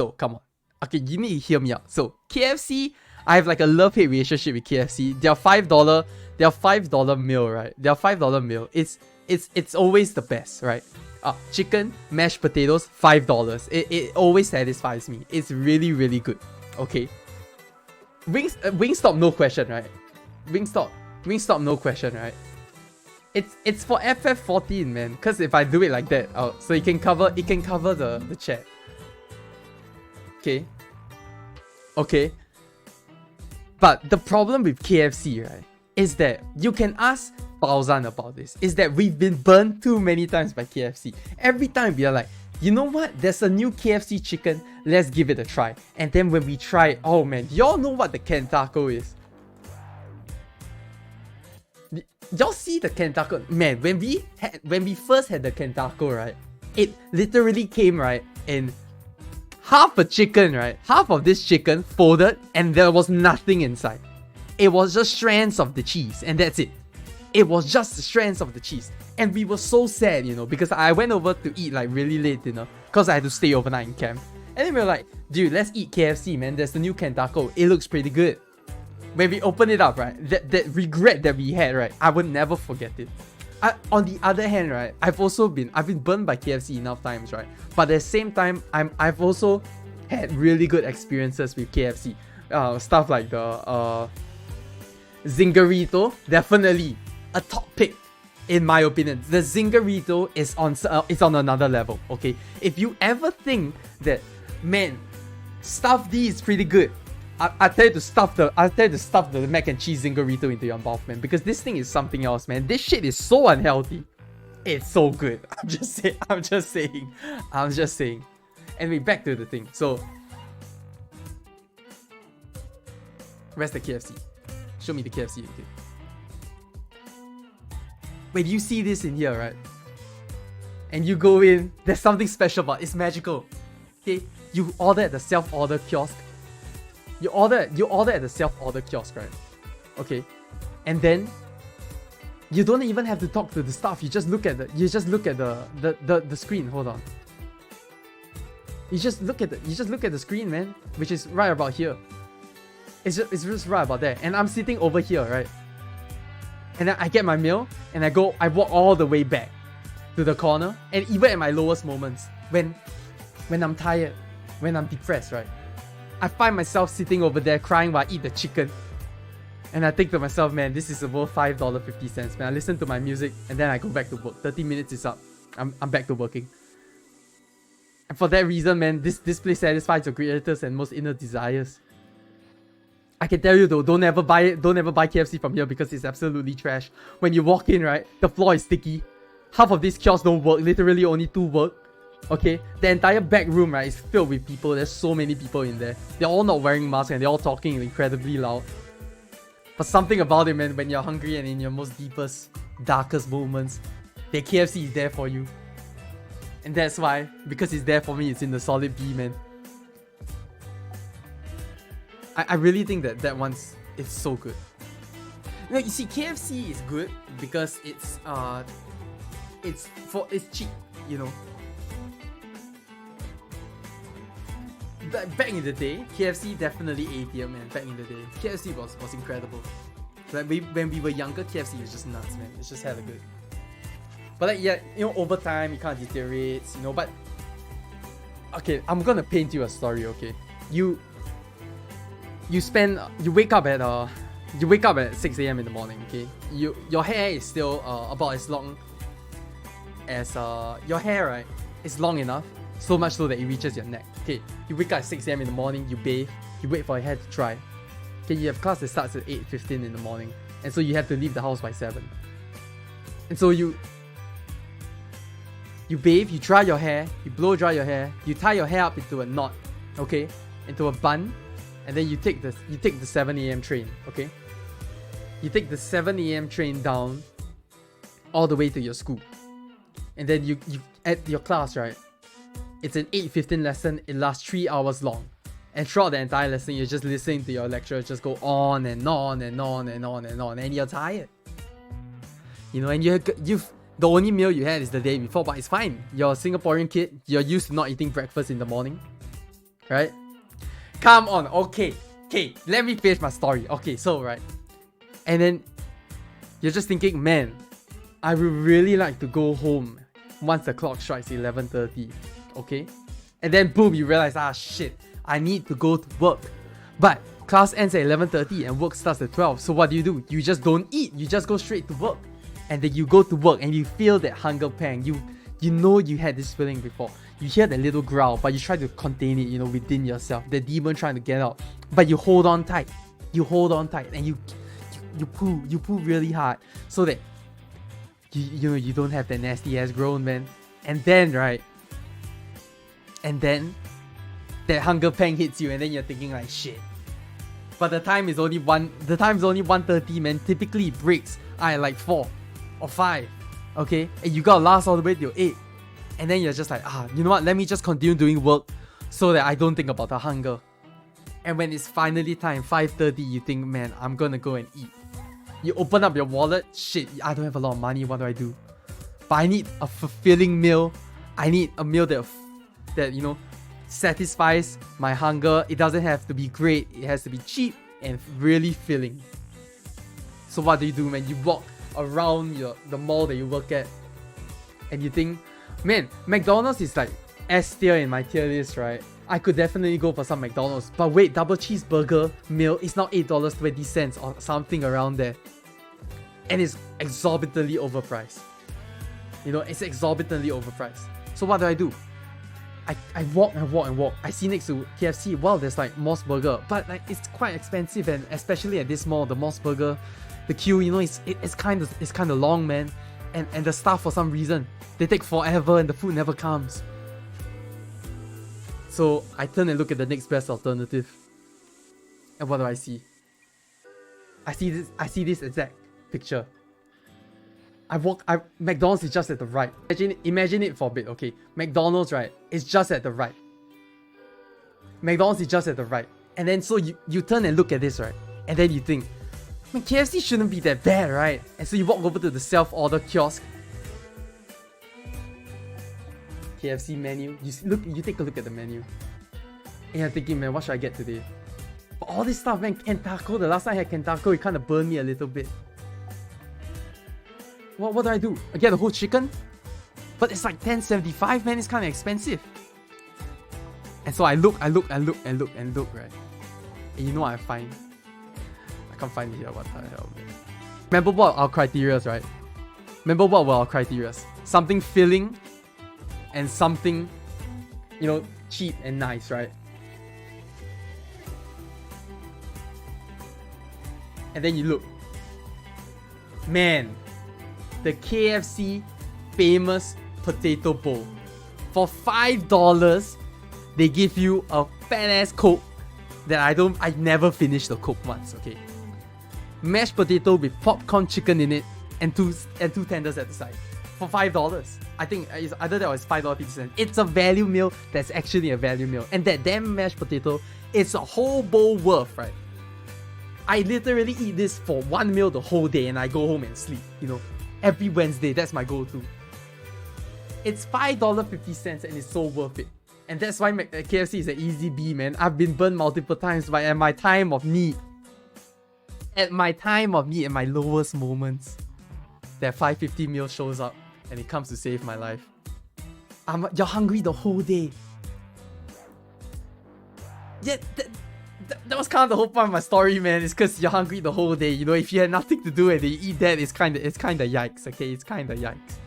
So come on. Okay, you need to hear me out. So KFC, I have like a love-hate relationship with KFC. Their $5 meal, right? Their $5 meal. It's always the best, right? Chicken, mashed potatoes, $5. It always satisfies me. It's really, really good. Okay. Wingstop, no question, right? Wingstop, no question, right? It's for FF14, man. Cause if I do it like that, so it can cover the chat. Okay. But the problem with KFC, right, is that you can ask Baozan about this. Is that we've been burned too many times by KFC. Every time we are like, you know what? There's a new KFC chicken. Let's give it a try. And then when we try it, oh man, y'all know what the Ken Taco is. Y'all see the Ken Taco? Man, when we first had the Ken Taco, right, it literally came, right, in half a chicken, right? Half of this chicken folded and there was nothing inside. It was just strands of the cheese and that's it. It was just the strands of the cheese. And we were so sad, you know, because I went over to eat like really late dinner because I had to stay overnight in camp. And then we were like, dude, let's eat KFC, man. There's the new Ken Taco. It looks pretty good. When we opened it up, right, that regret that we had, right, I would never forget it. On the other hand, right, I've been burned by KFC enough times, right? But at the same time, I've also had really good experiences with KFC. Stuff like the Zingarito, definitely a top pick in my opinion. The Zingarito is on another level. Okay, if you ever think that, man, Stuffed D is pretty good, I tell you to stuff the mac and cheese Zingarito into your mouth, man, because this thing is something else, man. This shit is so unhealthy. It's so good. I'm just saying. Anyway, back to the thing. So, where's the KFC? Show me the KFC. Okay. Wait, you see this in here, right? And you go in, there's something special about it. It's magical. Okay, you order at the self-order kiosk. You order at the self-order kiosk, right? Okay, and then you don't even have to talk to the staff. You just look at the screen. Hold on. You just look at the screen, man, which is right about here. It's just right about there. And I'm sitting over here, right? And then I get my meal and I walk all the way back to the corner. And even at my lowest moments, when I'm tired, when I'm depressed, right, I find myself sitting over there crying while I eat the chicken. And I think to myself, man, this is worth $5.50, man. I listen to my music and then I go back to work. 30 minutes is up. I'm back to working. And for that reason, man, this place satisfies your greatest and most inner desires. I can tell you though, don't ever buy KFC from here because it's absolutely trash. When you walk in, right, the floor is sticky. Half of these kiosks don't work. Literally only 2 work. Okay, the entire back room, right, is filled with people. There's so many people in there. They're all not wearing masks and they're all talking incredibly loud. But something about it, man, when you're hungry and in your most deepest, darkest moments, the KFC is there for you. And that's why, because it's there for me, it's in the solid B, man. I really think that one's so good. You know, you see, KFC is good because it's cheap, you know. Back in the day, KFC definitely A-tier, man. Back in the day, KFC was incredible. Like when we were younger, KFC was just nuts, man. It's just hella good. But like, yeah, you know, over time it kind of deteriorates, you know. But okay, I'm gonna paint you a story. Okay, you wake up at 6 a.m. in the morning. Okay, your hair is still about as long as your hair, right? It's long enough, so much so that it reaches your neck. Okay, you wake up at 6 a.m. in the morning, you bathe, you wait for your hair to dry. Okay, you have class that starts at 8:15 in the morning, and so you have to leave the house by 7. And so you bathe, you dry your hair, you blow dry your hair, you tie your hair up into a knot, okay, into a bun, and then you take the 7 a.m. train, okay? You take the 7 a.m. train down all the way to your school. And then you at your class, right? It's an 8:15 lesson, it lasts 3 hours long. And throughout the entire lesson, you're just listening to your lecturer just go on and on and on and on and on, and you're tired. You know, and you've the only meal you had is the day before, but it's fine. You're a Singaporean kid, you're used to not eating breakfast in the morning. right? Come on, okay, let me finish my story. Okay, so right, and then you're just thinking, man, I would really like to go home once the clock strikes 11:30, okay? And then boom, you realize, ah shit, I need to go to work. But class ends at 11:30 and work starts at 12. So what do? You just don't eat, you just go straight to work. And then you go to work and you feel that hunger pang. You know you had this feeling before. You hear that little growl, but you try to contain it, within yourself. The demon trying to get out. But you hold on tight. You hold on tight and you poo really hard so that you don't have that nasty ass groan, man. And then right, that hunger pang hits you, and then you're thinking like, shit. But the time is only 1:30, man. Typically it breaks at like 4 or 5, okay? And you gotta last all the way till 8. And then you're just like, you know what? Let me just continue doing work so that I don't think about the hunger. And when it's finally time, 5:30, you think, man, I'm gonna go and eat. You open up your wallet, shit, I don't have a lot of money, what do I do? But I need a fulfilling meal. I need a meal that satisfies my hunger. It doesn't have to be great, it has to be cheap and really filling. So what do, man? You walk around the mall that you work at and you think, man, McDonald's is like S tier in my tier list, right? I could definitely go for some McDonald's. But wait, double cheeseburger meal is now $8.20 or something around there. And it's exorbitantly overpriced. It's exorbitantly overpriced. So what do? I walk and walk. I see next to KFC, well, there's like Moss Burger. But like it's quite expensive, and especially at this mall, the Moss Burger, the queue, it's kind of long, man. And the staff, for some reason, they take forever and the food never comes. So I turn and look at the next best alternative. And what do I see? I see this exact picture. McDonald's is just at the right. Imagine it for a bit, okay? McDonald's, right, is just at the right. McDonald's is just at the right. And then so you turn and look at this, right? And then you think, man, KFC shouldn't be that bad, right? And so you walk over to the self-order kiosk. KFC menu. You take a look at the menu. And you're thinking, man, what should I get today? But all this stuff, man, Kentaco, the last time I had Kentaco, it kind of burned me a little bit. What do? I get the whole chicken? But it's like $10.75, man, it's kind of expensive. And so I look, right? And you know what I find? I can't find it here, what the hell, man. Remember what our criterias, right? Remember what were our criterias? Something filling and something, cheap and nice, right? And then you look. Man, the KFC famous potato bowl. For $5, they give you a fat ass Coke that I never finished the Coke once, okay? Mashed potato with popcorn chicken in it and two tenders at the side. For $5. I think it's either that or it's $5.50. It's a value meal that's actually a value meal. And that damn mashed potato, it's a whole bowl worth, right? I literally eat this for one meal the whole day and I go home and sleep, Every Wednesday, that's my go-to. It's $5.50 and it's so worth it. And that's why KFC is an easy B, man. I've been burned multiple times, but at my time of need, at my lowest moments, that $5.50 meal shows up and it comes to save my life. You're hungry the whole day. Yeah, that was kind of the whole point of my story, man. It's because you're hungry the whole day. If you had nothing to do and you eat that, it's kind of yikes, okay? It's kind of yikes.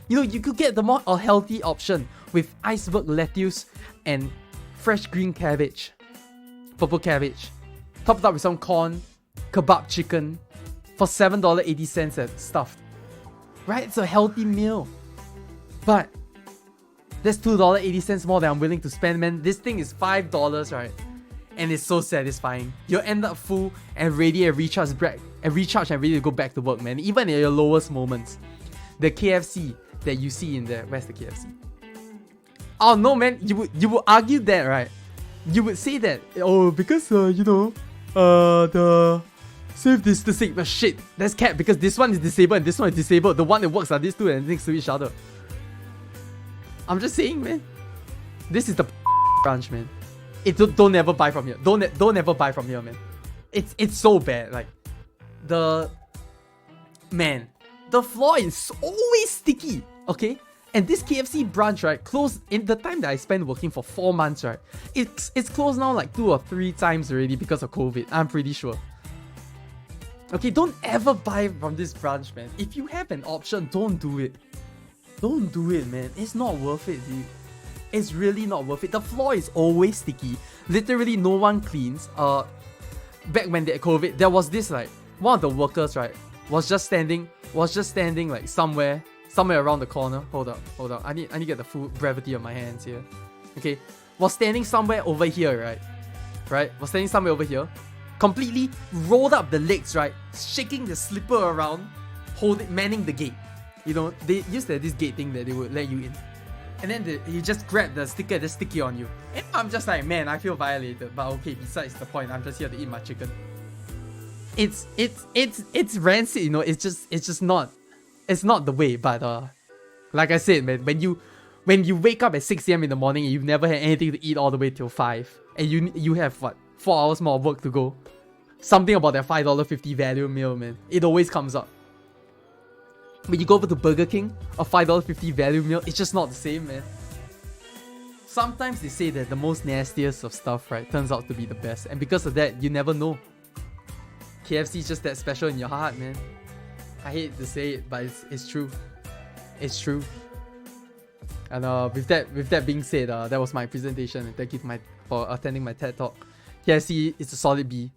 You could get the more healthy option with iceberg lettuce and fresh green cabbage, purple cabbage, topped up with some corn, kebab chicken for $7.80 at stuffed. Right? It's a healthy meal. But that's $2.80 more than I'm willing to spend, man. This thing is $5, right? And it's so satisfying. You'll end up full and ready and recharged and ready to go back to work, man. Even at your lowest moments. The KFC that you see in there. Where's the KFC? Oh no, man. You would argue that, right? You would say that, because the safe distancing. But shit, that's cap because this one is disabled and this one is disabled. The one that works are these two and next to each other. I'm just saying, man. This is the branch, man. Don't ever buy from here. Don't ever buy from here, man. It's so bad. Like the floor is always sticky. Okay, and this KFC branch, right, closed in the time that I spent working for 4 months, right. It's closed now like 2 or 3 times already because of COVID. I'm pretty sure. Okay, don't ever buy from this branch, man. If you have an option, don't do it. Don't do it, man. It's not worth it, dude. It's really not worth it. The floor is always sticky. Literally, no one cleans. Back when they had COVID, there was this like one of the workers, right, was just standing like somewhere around the corner. Hold up. I need to get the full gravity of my hands here. Okay, was standing somewhere over here, right? Was standing somewhere over here. Completely rolled up the legs, right? Shaking the slipper around, manning the gate. You know, they used to have this gate thing that they would let you in. And then you just grab the sticker, they stick it on you. And I'm just like, man, I feel violated. But okay, besides the point, I'm just here to eat my chicken. It's rancid, you know. It's just not. It's not the way. But like I said, man, when you wake up at 6 a.m. in the morning and you've never had anything to eat all the way till 5, and you have what, 4 hours more of work to go. Something about that $5.50 value meal, man. It always comes up. When you go over to Burger King, a $5.50 value meal, it's just not the same, man. Sometimes they say that the most nastiest of stuff, right, turns out to be the best. And because of that, you never know. KFC is just that special in your heart, man. I hate to say it, but it's true. It's true. And with that being said, that was my presentation. And thank you for attending my TED Talk. KFC is a solid B.